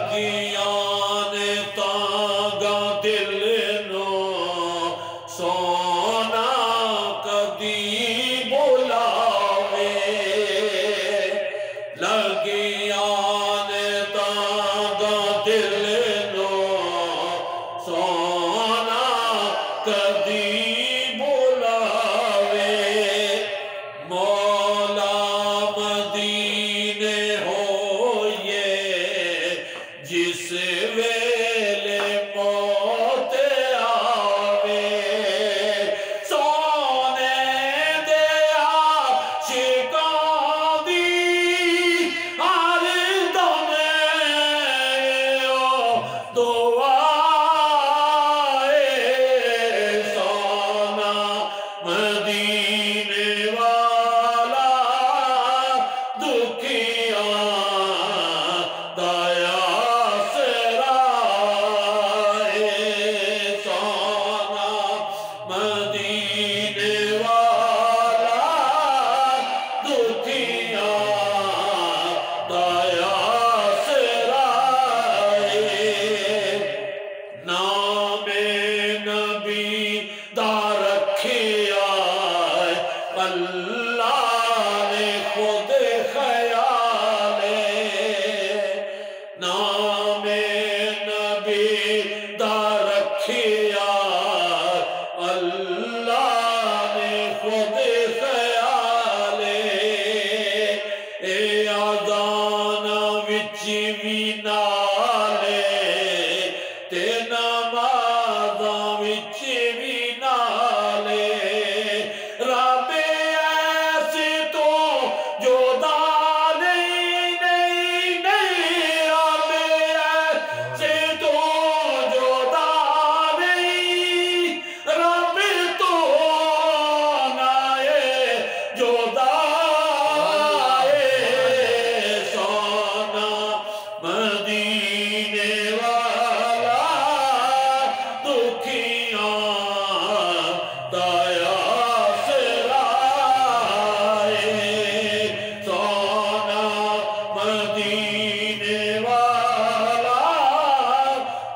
لگیاں نے تانگا دل نو سونا کدی بلاوے لگیاں نے تانگا دل نو سونا کدی بلاوے مولا مدینے ہوئے جس ویلے موت آوے سونے دیا شکاں دی ہر دم دعائے سونا مدینے والا دکھیاں دایا سرائے سونا مدینے والا دکھیاں دایا سرائے نام نبی دا رکھیا اللہ نے خود خیال نام نبی دا رکھیا اللہ نے خود خیال اے آذان وچ وی نالے تے نمازاں وچ وی نالے رب ایسے تو جدا نہیں رب ایسے تو جدا نہیں رب تو نائے جدا سونا مدینے والا دکھیاں دایا سرائے سونا مدینے والا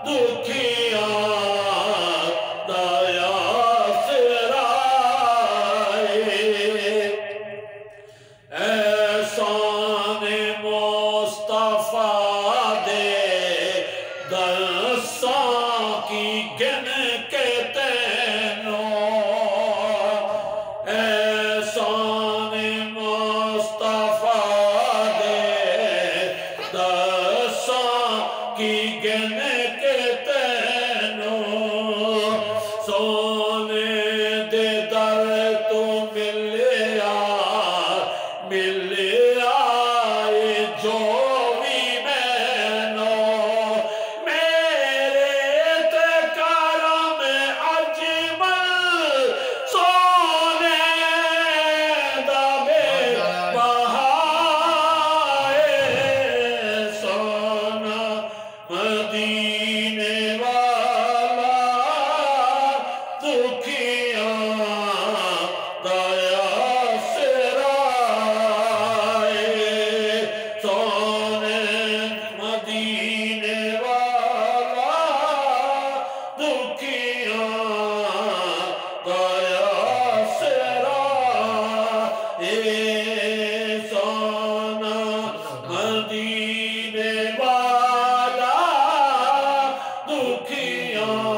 دکھیاں دایا سرائے احسان مصطفیٰ دے درساں کی گن کے تینوں احسان مصطفیٰ دے درساں کی گن کے تینوں سونے دے در تو ملیا جو بھی مینوں میرے تے کرم اجمل سونے دا بے بہائے سونا مدینے والا دکھیاں دایا سرائے سونے مدینے والا دکھیاں دایا سرائے سونا مدینے والا دکھیاں